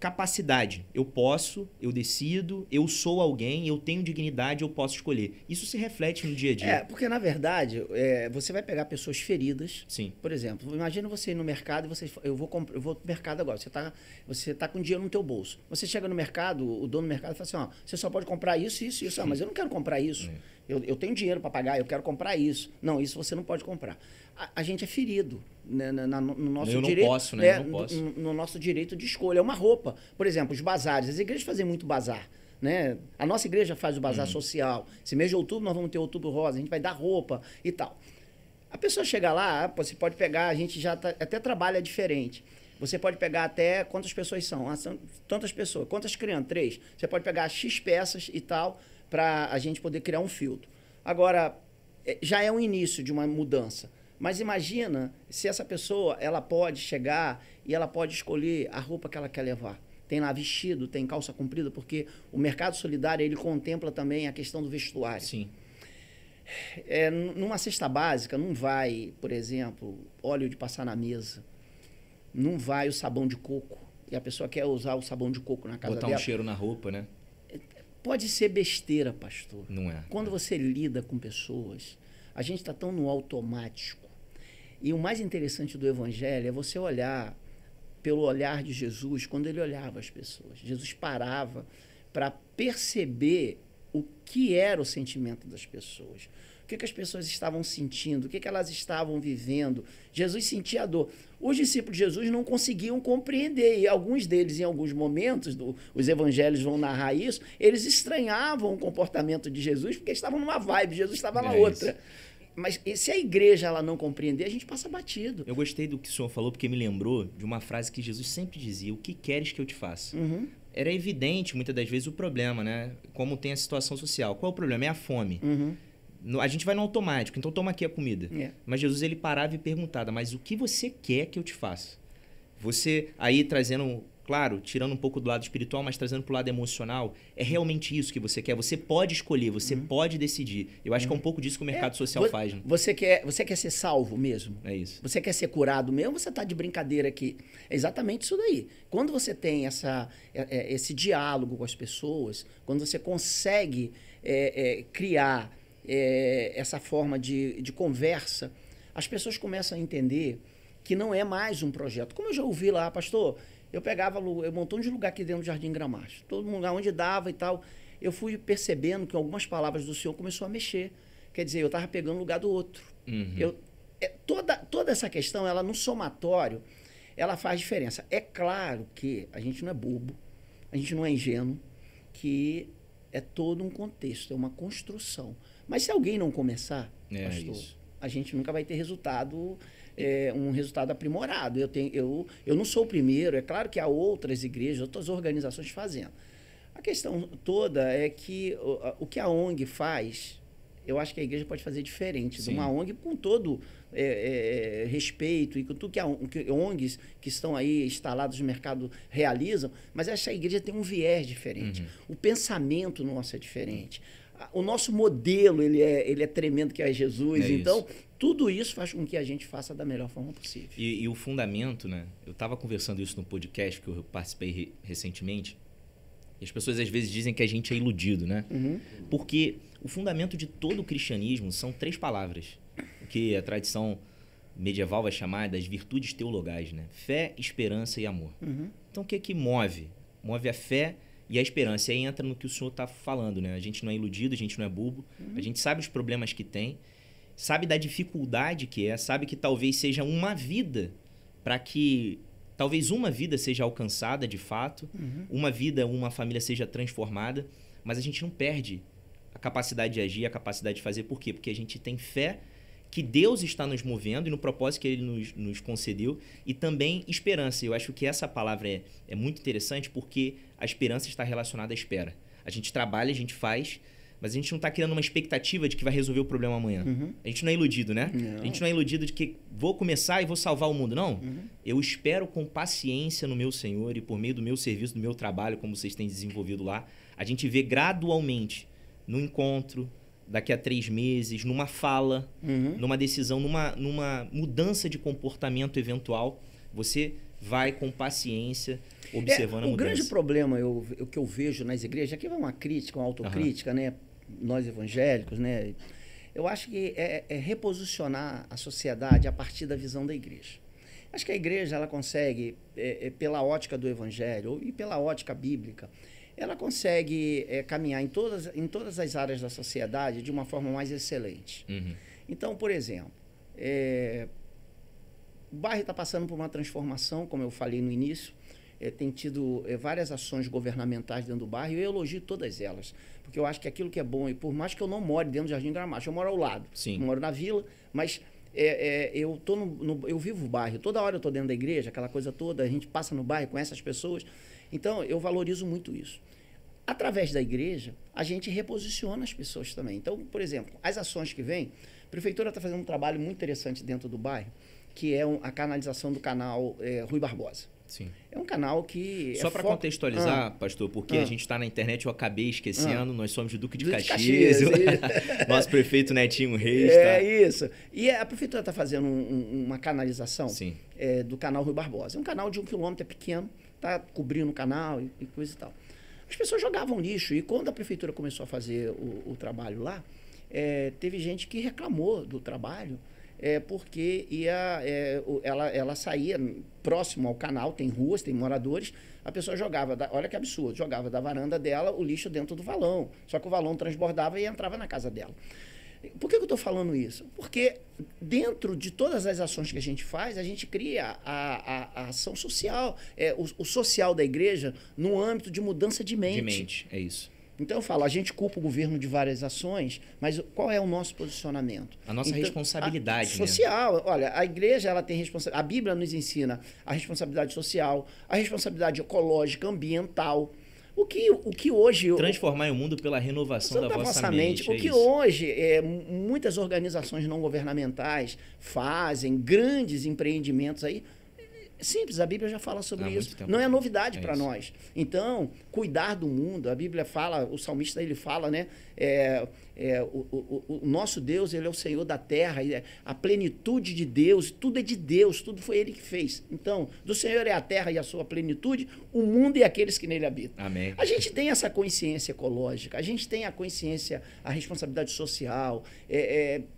capacidade. Eu posso, eu decido, eu sou alguém, eu tenho dignidade, eu posso escolher. Isso se reflete no dia a dia. Porque na verdade, você vai pegar pessoas feridas. Sim. Por exemplo, imagina você ir no mercado e eu vou pro mercado agora. Você tá com dinheiro no teu bolso. Você chega no mercado, o dono do mercado fala assim, você só pode comprar isso, isso, isso. Mas eu não quero comprar isso. Eu tenho dinheiro para pagar, eu quero comprar isso. Não, isso você não pode comprar. A gente é ferido, né, no nosso eu direito. Não posso, né? Eu não posso. No nosso direito de escolha. É uma roupa. Por exemplo, os bazares. As igrejas fazem muito bazar. Né? A nossa igreja faz o bazar social. Esse mês de outubro nós vamos ter Outubro Rosa, a gente vai dar roupa e tal. A pessoa chega lá, você pode pegar, a gente já até trabalha diferente. Você pode pegar até quantas pessoas são. São tantas pessoas. Quantas crianças? 3. Você pode pegar X peças e tal, para a gente poder criar um filtro. Agora, já é um início de uma mudança. Mas imagina se essa pessoa, ela pode chegar e ela pode escolher a roupa que ela quer levar. Tem lá vestido, tem calça comprida, porque o mercado solidário, ele contempla também a questão do vestuário. Sim. Numa cesta básica, não vai, por exemplo, óleo de passar na mesa. Não vai o sabão de coco. E a pessoa quer usar o sabão de coco na casa dela. Botar um cheiro na roupa, né? Pode ser besteira, pastor. Não é. Quando você lida com pessoas, a gente está tão no automático. E o mais interessante do Evangelho é você olhar pelo olhar de Jesus, quando ele olhava as pessoas. Jesus parava para perceber o que era o sentimento das pessoas. O que as pessoas estavam sentindo, o que elas estavam vivendo. Jesus sentia a dor. Os discípulos de Jesus não conseguiam compreender, e alguns deles, em alguns momentos, os evangelhos vão narrar isso, eles estranhavam o comportamento de Jesus, porque estavam numa vibe, Jesus estava na outra. Isso. Mas se a igreja ela não compreender, a gente passa batido. Eu gostei do que o senhor falou, porque me lembrou de uma frase que Jesus sempre dizia: o que queres que eu te faça? Era evidente, muitas das vezes, o problema, né? Como tem a situação social. Qual é o problema? É a fome. A gente vai no automático, então toma aqui a comida. Mas Jesus, ele parava e perguntava: mas o que você quer que eu te faça? Você aí trazendo, claro, tirando um pouco do lado espiritual, mas trazendo para o lado emocional, é realmente isso que você quer? Você pode escolher, você pode decidir. Eu acho que é um pouco disso que o mercado social faz. Né? Você quer ser salvo mesmo? É isso. Você quer ser curado mesmo? Você está de brincadeira aqui? É exatamente isso daí. Quando você tem esse diálogo com as pessoas, quando você consegue criar essa forma de conversa, as pessoas começam a entender que não é mais um projeto. Como eu já ouvi lá, pastor, eu pegava um montão de lugar aqui dentro do Jardim Gramacho, todo lugar onde dava e tal, eu fui percebendo que algumas palavras do Senhor começou a mexer. Quer dizer, eu estava pegando o lugar do outro. Toda essa questão, ela no somatório, ela faz diferença. É claro que a gente não é bobo, a gente não é ingênuo, que é todo um contexto, é uma construção. Mas se alguém não começar, pastor, a gente nunca vai ter resultado, um resultado aprimorado. Eu não sou o primeiro, é claro que há outras igrejas, outras organizações fazendo. A questão toda é que o que a ONG faz, eu acho que a igreja pode fazer diferente. De uma ONG com todo respeito e com tudo que ONGs que estão aí instalados no mercado realizam, mas essa igreja tem um viés diferente. O pensamento nosso é diferente. O nosso modelo, ele é tremendo, que é Jesus. Então, tudo isso faz com que a gente faça da melhor forma possível. E o fundamento, né? Eu estava conversando isso no podcast que eu participei recentemente, e as pessoas às vezes dizem que a gente é iludido, né? Porque o fundamento de todo o cristianismo são 3 palavras, que a tradição medieval vai chamar das virtudes teologais, né? Fé, esperança e amor. Então, o que move? Move a fé e a esperança. E aí entra no que o senhor está falando, né? A gente não é iludido, a gente não é bobo, a gente sabe os problemas que tem, sabe da dificuldade que é, sabe que talvez seja uma vida para que... Talvez uma vida seja alcançada de fato, uma vida, uma família seja transformada, mas a gente não perde a capacidade de agir, a capacidade de fazer. Por quê? Porque a gente tem fé que Deus está nos movendo e no propósito que Ele nos concedeu, e também esperança. Eu acho que essa palavra é muito interessante porque a esperança está relacionada à espera. A gente trabalha, a gente faz, mas a gente não está criando uma expectativa de que vai resolver o problema amanhã. A gente não é iludido, né? Não. A gente não é iludido de que vou começar e vou salvar o mundo. Não. Eu espero com paciência no meu Senhor e por meio do meu serviço, do meu trabalho, como vocês têm desenvolvido lá, a gente vê gradualmente no encontro, daqui a 3 meses, numa fala, numa decisão, numa mudança de comportamento eventual, você vai com paciência observando a mudança. O grande problema que eu vejo nas igrejas, aqui vai uma crítica, uma autocrítica, né? Nós evangélicos, né? Eu acho que é reposicionar a sociedade a partir da visão da igreja. Acho que a igreja ela consegue, pela ótica do evangelho e pela ótica bíblica, ela consegue caminhar em todas as áreas da sociedade de uma forma mais excelente. Então, por exemplo, o bairro está passando por uma transformação, como eu falei no início, tem tido várias ações governamentais dentro do bairro, e eu elogio todas elas, porque eu acho que aquilo que é bom, e por mais que eu não more dentro do Jardim Gramacho, eu moro ao lado, Sim. Eu moro na vila, mas eu vivo o bairro, toda hora eu estou dentro da igreja, aquela coisa toda, a gente passa no bairro, conhece as pessoas, então eu valorizo muito isso. Através da igreja, a gente reposiciona as pessoas também. Então, por exemplo, as ações que vêm, a prefeitura está fazendo um trabalho muito interessante dentro do bairro, que é a canalização do canal Rui Barbosa. Sim. É um canal que... Só para contextualizar, pastor, porque a gente está na internet, eu acabei esquecendo, nós somos do Duque de Caxias. Nosso prefeito Netinho Reis. Isso. E a prefeitura está fazendo uma canalização do canal Rui Barbosa. É um canal de 1 quilômetro, é pequeno, está cobrindo o canal e coisa e tal. As pessoas jogavam lixo, e quando a prefeitura começou a fazer o trabalho lá, teve gente que reclamou do trabalho, porque ela saía próximo ao canal, tem ruas, tem moradores, a pessoa jogava, olha que absurdo, jogava da varanda dela o lixo dentro do valão, só que o valão transbordava e entrava na casa dela. Por que eu estou falando isso? Porque dentro de todas as ações que a gente faz, a gente cria a ação social, o social da igreja no âmbito de mudança de mente. De mente, é isso. Então eu falo, a gente culpa o governo de várias ações, mas qual é o nosso posicionamento? A nossa responsabilidade, social. Né? Olha, a igreja ela tem responsabilidade. A Bíblia nos ensina a responsabilidade social, a responsabilidade ecológica, ambiental. O que hoje... Transformar o mundo pela renovação da vossa mente. O que hoje muitas organizações não governamentais fazem, grandes empreendimentos aí, simples, a Bíblia já fala sobre isso. Não é novidade para nós. Então, cuidar do mundo, a Bíblia fala, o salmista ele fala, né? O nosso Deus, ele é o Senhor da terra, a plenitude de Deus, tudo é de Deus, tudo foi ele que fez. Então, do Senhor é a terra e a sua plenitude, o mundo e aqueles que nele habitam. Amém. A gente tem essa consciência ecológica, a gente tem a consciência, a responsabilidade social,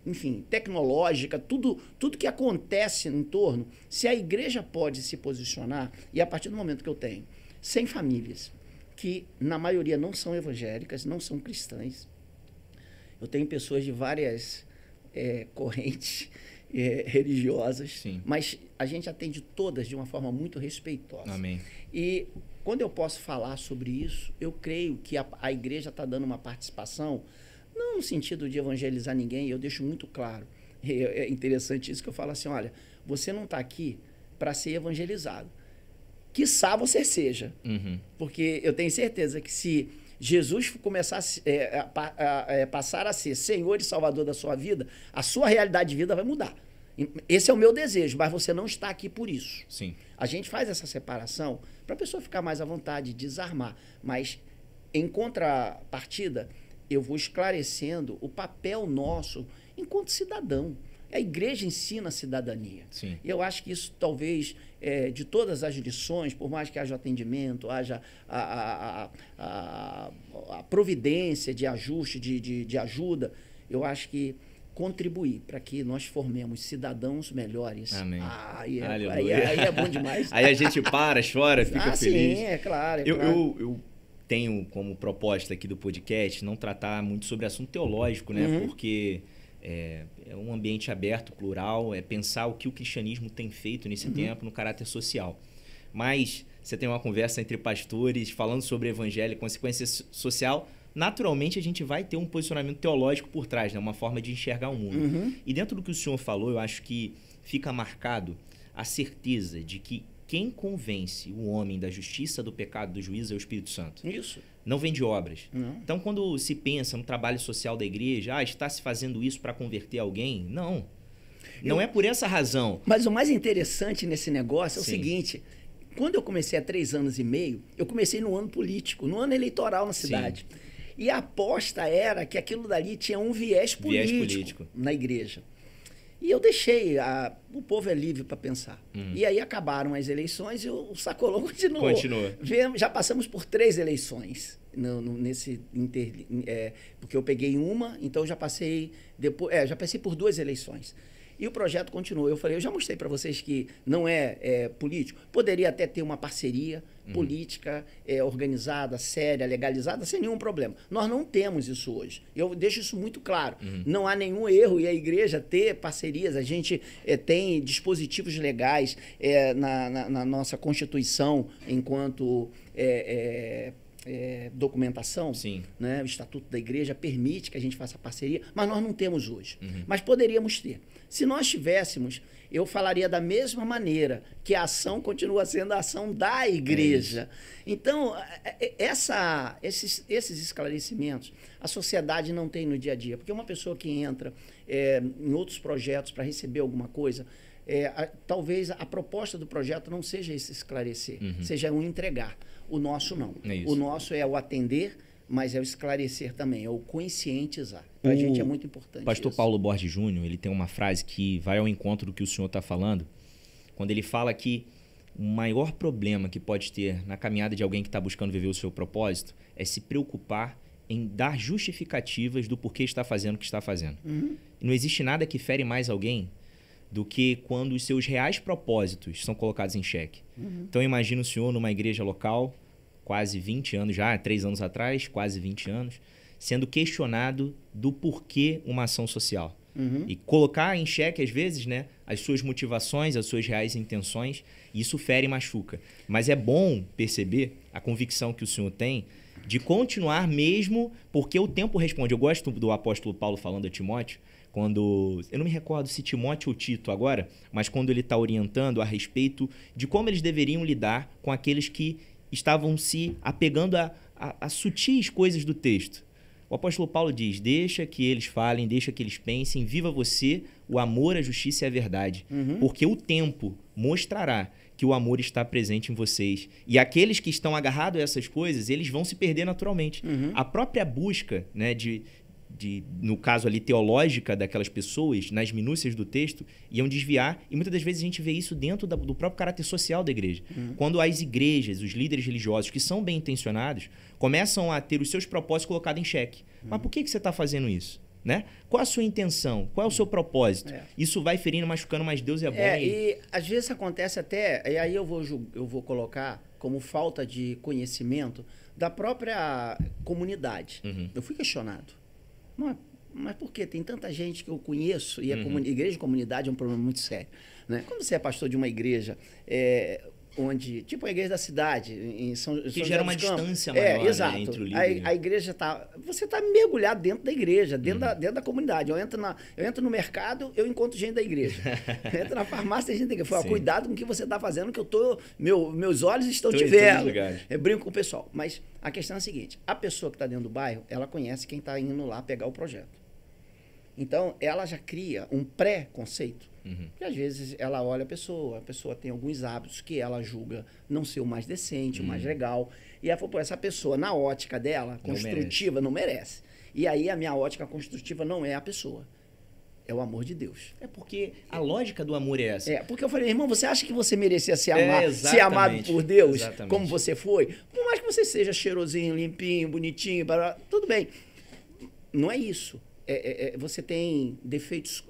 enfim, tecnológica, tudo que acontece em torno, se a igreja pode se posicionar, e a partir do momento que eu tenho 100 famílias, que na maioria não são evangélicas, não são cristãs, eu tenho pessoas de várias correntes religiosas, Sim. mas a gente atende todas de uma forma muito respeitosa. Amém. E quando eu posso falar sobre isso, eu creio que a igreja está dando uma participação, não no sentido de evangelizar ninguém, eu deixo muito claro. É interessante isso que eu falo assim, olha, você não está aqui para ser evangelizado. Quiçá você seja. Porque eu tenho certeza que se Jesus começar passar a ser Senhor e Salvador da sua vida, a sua realidade de vida vai mudar. Esse é o meu desejo, mas você não está aqui por isso. Sim. A gente faz essa separação para a pessoa ficar mais à vontade, desarmar. Mas, em contrapartida, eu vou esclarecendo o papel nosso enquanto cidadão. A igreja ensina a cidadania. Sim. E eu acho que isso, talvez, de todas as lições, por mais que haja atendimento, haja a providência de ajuste, de ajuda, eu acho que contribuir para que nós formemos cidadãos melhores. Amém. Aí é bom demais. Aí a gente chora, fica feliz. Sim, é claro. Eu tenho como proposta aqui do podcast não tratar muito sobre assunto teológico, né? Porque é um ambiente aberto, plural, é pensar o que o cristianismo tem feito nesse tempo no caráter social. Mas você tem uma conversa entre pastores falando sobre evangelho e consequência social, naturalmente a gente vai ter um posicionamento teológico por trás, né? Uma forma de enxergar o mundo. E dentro do que o senhor falou, eu acho que fica marcado a certeza de que quem convence o homem da justiça, do pecado, do juízo é o Espírito Santo. Isso. Não vem de obras. Não. Então, quando se pensa no trabalho social da igreja, está se fazendo isso para converter alguém? Não. Não é por essa razão. Mas o mais interessante nesse negócio é o Sim. seguinte: quando eu comecei há 3 anos e meio, eu comecei no ano político, no ano eleitoral na cidade. Sim. E a aposta era que aquilo dali tinha um viés político na igreja. E eu deixei, o povo é livre para pensar. E aí acabaram as eleições e o sacolão continuou. Já passamos por 3 eleições porque eu peguei uma, então já passei já passei por 2 eleições. E o projeto continuou. Eu falei, eu já mostrei para vocês que não é político. Poderia até ter uma parceria política organizada, séria, legalizada, sem nenhum problema. Nós não temos isso hoje. Eu deixo isso muito claro. Não há nenhum erro em a igreja ter parcerias. A gente tem dispositivos legais na nossa Constituição enquanto documentação. Sim. Né? O Estatuto da Igreja permite que a gente faça parceria, mas nós não temos hoje. Mas poderíamos ter. Se nós tivéssemos, eu falaria da mesma maneira, que a ação continua sendo a ação da igreja. Então, esses esclarecimentos, a sociedade não tem no dia a dia. Porque uma pessoa que entra em outros projetos para receber alguma coisa, talvez a proposta do projeto não seja esse esclarecer, seja um entregar. O nosso não. O nosso é o atender, mas é o esclarecer também, é o conscientizar. Para a gente é muito importante. O pastor Paulo Borges Júnior, ele tem uma frase que vai ao encontro do que o senhor está falando, quando ele fala que o maior problema que pode ter na caminhada de alguém que está buscando viver o seu propósito é se preocupar em dar justificativas do porquê está fazendo o que está fazendo. E não existe nada que fere mais alguém do que quando os seus reais propósitos são colocados em xeque. Então, imagina o senhor numa igreja local, quase 20 anos já, 3 anos atrás, quase 20 anos, sendo questionado do porquê uma ação social. E colocar em xeque, às vezes, né, as suas motivações, as suas reais intenções, isso fere e machuca. Mas é bom perceber a convicção que o senhor tem de continuar mesmo, porque o tempo responde. Eu gosto do apóstolo Paulo falando a Timóteo, quando, eu não me recordo se Timóteo ou Tito agora, mas quando ele está orientando a respeito de como eles deveriam lidar com aqueles que estavam se apegando a sutis coisas do texto. O apóstolo Paulo diz, deixa que eles falem, deixa que eles pensem, viva você o amor, a justiça e a verdade. Porque o tempo mostrará que o amor está presente em vocês. E aqueles que estão agarrados a essas coisas, eles vão se perder naturalmente. A própria busca, né, no caso ali teológica daquelas pessoas, nas minúcias do texto, iam desviar, e muitas das vezes a gente vê isso dentro do próprio caráter social da igreja. Quando as igrejas, os líderes religiosos que são bem intencionados, começam a ter os seus propósitos colocados em xeque. Mas por que você está fazendo isso? Né? Qual a sua intenção? Qual é o seu propósito? Isso vai ferindo, machucando, mas Deus é bom. E às vezes acontece até, e aí eu vou colocar como falta de conhecimento da própria comunidade. Eu fui questionado. Mas por quê? Tem tanta gente que eu conheço, e a igreja de comunidade é um problema muito sério. Né? Quando você é pastor de uma igreja, onde, tipo a igreja da cidade, em São que gera uma distância maior, exato. Né, entre o líder. A igreja você está mergulhado dentro da igreja, dentro da comunidade. Eu entro no mercado, eu encontro gente da igreja. Eu entro na farmácia, tem gente da igreja. Fala, cuidado com o que você está fazendo, que meus olhos estão te vendo. Eu brinco com o pessoal. Mas a questão é a seguinte, a pessoa que está dentro do bairro, ela conhece quem está indo lá pegar o projeto. Então, ela já cria um pré-conceito. Porque às vezes ela olha a pessoa tem alguns hábitos que ela julga não ser o mais decente, o mais legal. E ela falou, essa pessoa, na ótica dela, construtiva, não merece. E aí a minha ótica construtiva não é a pessoa. É o amor de Deus. É porque a lógica do amor é essa. Porque eu falei, irmão, você acha que você merecia ser amado por Deus, como você foi? Por mais que você seja cheirosinho, limpinho, bonitinho, tudo bem. Não é isso. Você tem defeitos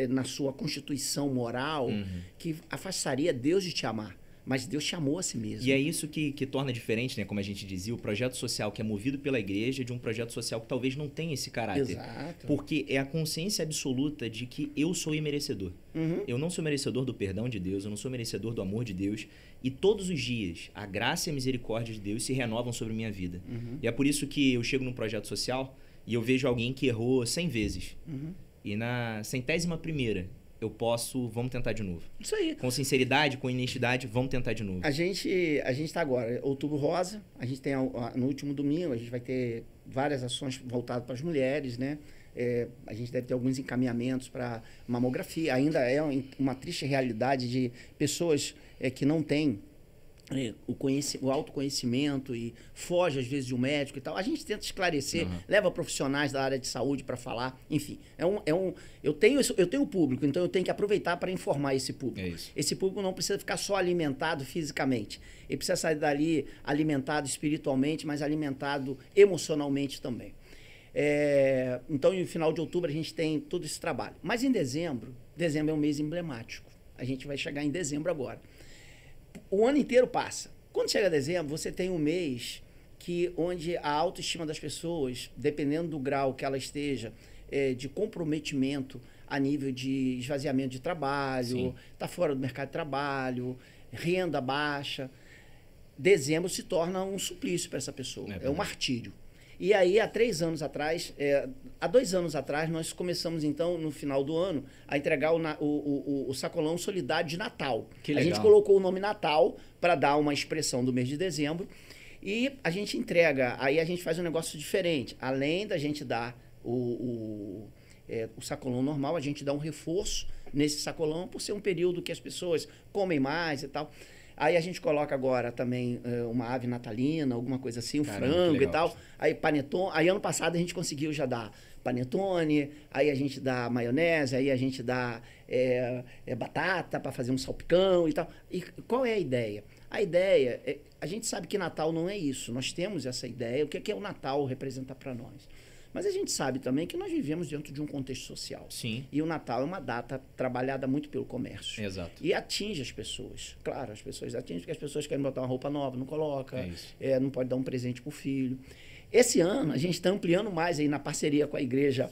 na sua constituição moral que afastaria Deus de te amar. Mas Deus te amou a si mesmo. E é isso que torna diferente, né, como a gente dizia, o projeto social que é movido pela igreja de um projeto social que talvez não tenha esse caráter. Exato. Porque é a consciência absoluta de que eu sou imerecedor. Eu não sou merecedor do perdão de Deus, eu não sou merecedor do amor de Deus. E todos os dias, a graça e a misericórdia de Deus se renovam sobre a minha vida. E é por isso que eu chego num projeto social e eu vejo alguém que errou 100 vezes. E na 100ª primeira, vamos tentar de novo. Isso aí. Com sinceridade, com honestidade, vamos tentar de novo. A gente está agora, Outubro Rosa, a gente tem no último domingo, a gente vai ter várias ações voltadas para as mulheres, né? A gente deve ter alguns encaminhamentos para mamografia. Ainda é uma triste realidade de pessoas que não têm o autoconhecimento e foge às vezes de um médico e tal. A gente tenta esclarecer, leva profissionais da área de saúde para falar, enfim. Eu tenho público, então eu tenho que aproveitar para informar esse público. Esse público não precisa ficar só alimentado fisicamente. Ele precisa sair dali alimentado espiritualmente, mas alimentado emocionalmente também. Então, no final de outubro, a gente tem todo esse trabalho. Mas em dezembro é um mês emblemático. A gente vai chegar em dezembro agora. O ano inteiro passa. Quando chega dezembro, você tem um mês onde a autoestima das pessoas, dependendo do grau que ela esteja, de comprometimento a nível de esvaziamento de trabalho, está fora do mercado de trabalho, renda baixa, dezembro se torna um suplício para essa pessoa. É um martírio. E aí, há 2 anos atrás, nós começamos, então, no final do ano, a entregar o sacolão solidário de Natal. Que legal. A gente colocou o nome Natal para dar uma expressão do mês de dezembro. E a gente entrega, aí a gente faz um negócio diferente. Além da gente dar o sacolão normal, a gente dá um reforço nesse sacolão, por ser um período que as pessoas comem mais e tal. Aí a gente coloca agora também uma ave natalina, alguma coisa assim, frango e tal. Aí panetone. Aí ano passado a gente conseguiu já dar panetone, aí a gente dá maionese, aí a gente dá batata para fazer um salpicão e tal. E qual é a ideia? A ideia, a gente sabe que Natal não é isso. Nós temos essa ideia, o que é o Natal representar para nós. Mas a gente sabe também que nós vivemos dentro de um contexto social. Sim. E o Natal é uma data trabalhada muito pelo comércio. Exato. E atinge as pessoas. Claro, as pessoas atingem porque as pessoas querem botar uma roupa nova, não coloca. Não pode dar um presente para o filho. Esse ano, a gente está ampliando mais aí na parceria com a Igreja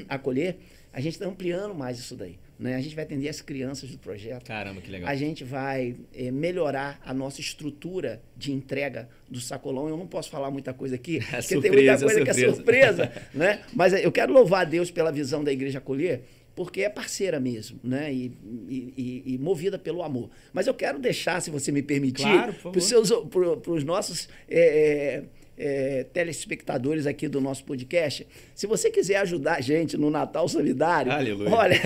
Acolher, a gente está ampliando mais isso daí. Né? A gente vai atender as crianças do projeto. Caramba, que legal. A gente vai melhorar a nossa estrutura de entrega do sacolão. Eu não posso falar muita coisa aqui, porque tem muita coisa que é surpresa. Né? Mas eu quero louvar a Deus pela visão da Igreja Acolher, porque é parceira mesmo, né? E movida pelo amor. Mas eu quero deixar, se você me permitir, para os nossos telespectadores aqui do nosso podcast, se você quiser ajudar a gente no Natal Solidário, aleluia, olha,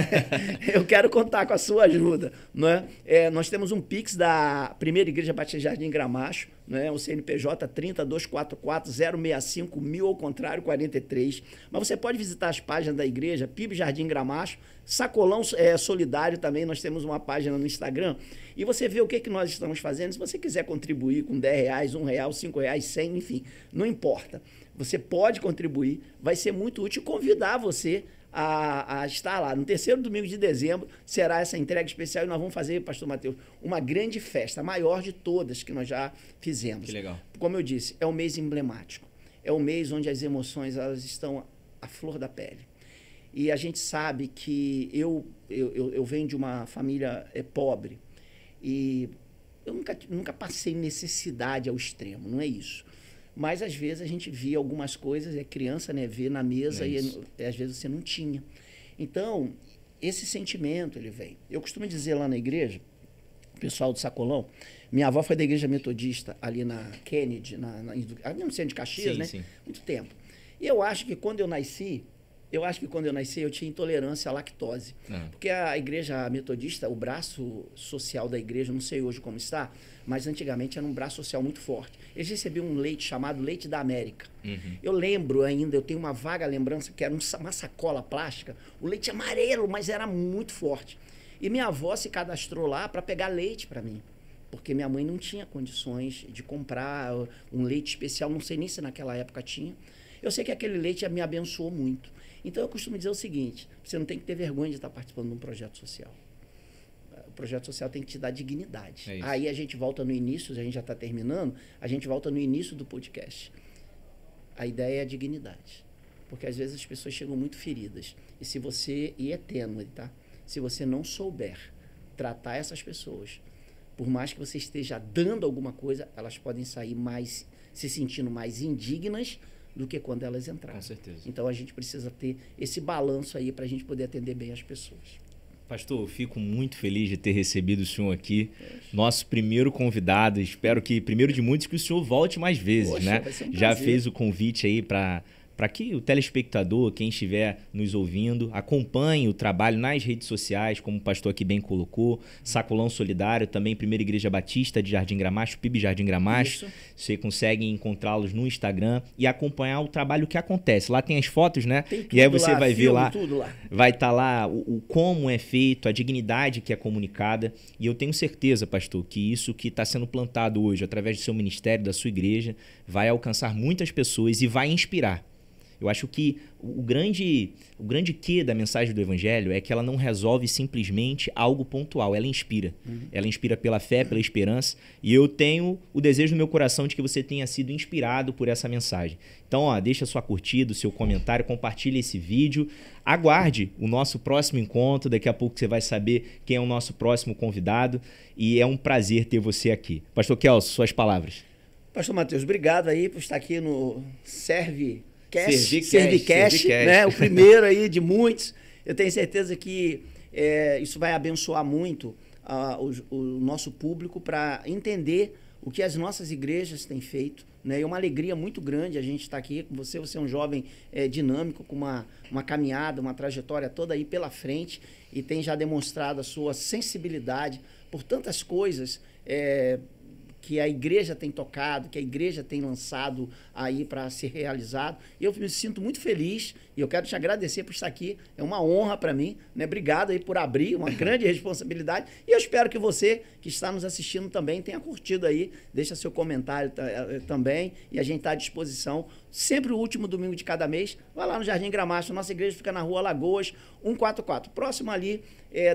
eu quero contar com a sua ajuda. Né? Nós temos um Pix da Primeira Igreja Batista Jardim Gramacho, né? O CNPJ 30244065 ao contrário 43. Mas você pode visitar as páginas da igreja, PIB Jardim Gramacho, Sacolão Solidário também, nós temos uma página no Instagram, e você vê o que nós estamos fazendo. Se você quiser contribuir com R$10, R$1, R$5, 100, enfim, não importa. Você pode contribuir, vai ser muito útil convidar você a estar lá. No 3º domingo de dezembro será essa entrega especial e nós vamos fazer, pastor Mateus, uma grande festa, a maior de todas que nós já fizemos. Que legal. Como eu disse, é um mês emblemático. É um mês onde as emoções elas estão à flor da pele. E a gente sabe que eu venho de uma família pobre e eu nunca passei necessidade ao extremo, não é isso. Mas, às vezes, a gente via algumas coisas, criança, né, vê na mesa e às vezes você não tinha. Então, esse sentimento, ele vem. Eu costumo dizer lá na igreja, o pessoal do Sacolão, minha avó foi da igreja metodista ali na Kennedy, no centro de Caxias, né? Sim. Muito tempo. E eu acho que quando eu nasci, eu tinha intolerância à lactose. Porque a igreja metodista, o braço social da igreja, não sei hoje como está, mas antigamente era um braço social muito forte. Eles recebiam um leite chamado leite da América. Eu lembro ainda, eu tenho uma vaga lembrança que era uma sacola plástica, o leite amarelo, mas era muito forte. E minha avó se cadastrou lá para pegar leite para mim. Porque minha mãe não tinha condições de comprar um leite especial, não sei nem se naquela época tinha. Eu sei que aquele leite me abençoou muito. Então, eu costumo dizer o seguinte, você não tem que ter vergonha de estar participando de um projeto social. O projeto social tem que te dar dignidade. Aí a gente volta no início, a gente já está terminando, a gente volta no início do podcast. A ideia é a dignidade. Porque, às vezes, as pessoas chegam muito feridas. E é tênue, tá? Se você não souber tratar essas pessoas, por mais que você esteja dando alguma coisa, elas podem sair se sentindo mais indignas do que quando elas entraram. Com certeza. Então, a gente precisa ter esse balanço aí para a gente poder atender bem as pessoas. Pastor, eu fico muito feliz de ter recebido o senhor aqui, nosso primeiro convidado. Espero que, primeiro de muitos, que o senhor volte mais vezes, Poxa, né? vai ser um Já prazer. fez o convite aí para que o telespectador, quem estiver nos ouvindo, acompanhe o trabalho nas redes sociais, como o pastor aqui bem colocou, Sacolão Solidário, também Primeira Igreja Batista de Jardim Gramacho, PIB Jardim Gramacho. Isso. Você consegue encontrá-los no Instagram e acompanhar o trabalho que acontece. Lá tem as fotos, né? Tem tudo E aí você lá, vai ver filme, lá, tudo lá. vai estar lá o como é feito, a dignidade que é comunicada. E eu tenho certeza, pastor, que isso que está sendo plantado hoje, através do seu ministério, da sua igreja, vai alcançar muitas pessoas e vai inspirar. Eu acho que o grande quê da mensagem do Evangelho é que ela não resolve simplesmente algo pontual, ela inspira. Ela inspira pela fé, pela esperança, e eu tenho o desejo no meu coração de que você tenha sido inspirado por essa mensagem. Então, ó, deixa sua curtida, o seu comentário, compartilhe esse vídeo, aguarde o nosso próximo encontro, daqui a pouco você vai saber quem é o nosso próximo convidado, e é um prazer ter você aqui. Pastor Kelso, suas palavras. Pastor Matheus, obrigado aí por estar aqui no Servicast, Servicast, né? O primeiro aí de muitos. Eu tenho certeza que isso vai abençoar muito o nosso público para entender o que as nossas igrejas têm feito, né? E uma alegria muito grande a gente estar aqui com você. Você é um jovem dinâmico, com uma caminhada, uma trajetória toda aí pela frente e tem já demonstrado a sua sensibilidade por tantas coisas que a igreja tem tocado, que a igreja tem lançado aí para ser realizado. Eu me sinto muito feliz e eu quero te agradecer por estar aqui. É uma honra para mim, né? Obrigado aí por abrir, uma grande responsabilidade. E eu espero que você que está nos assistindo também tenha curtido aí. Deixa seu comentário também e a gente está à disposição. Sempre o último domingo de cada mês, vai lá no Jardim Gramacho. Nossa igreja fica na Rua Lagoas, 144. Próximo ali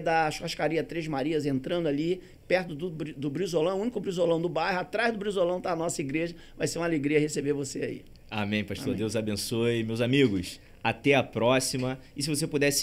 da churrascaria Três Marias, entrando ali, perto do Brizolão, o único Brizolão do bairro. Atrás do Brizolão está a nossa igreja. Vai ser uma alegria receber você aí. Amém, pastor. Amém. Deus abençoe. Meus amigos, até a próxima. E se você pudesse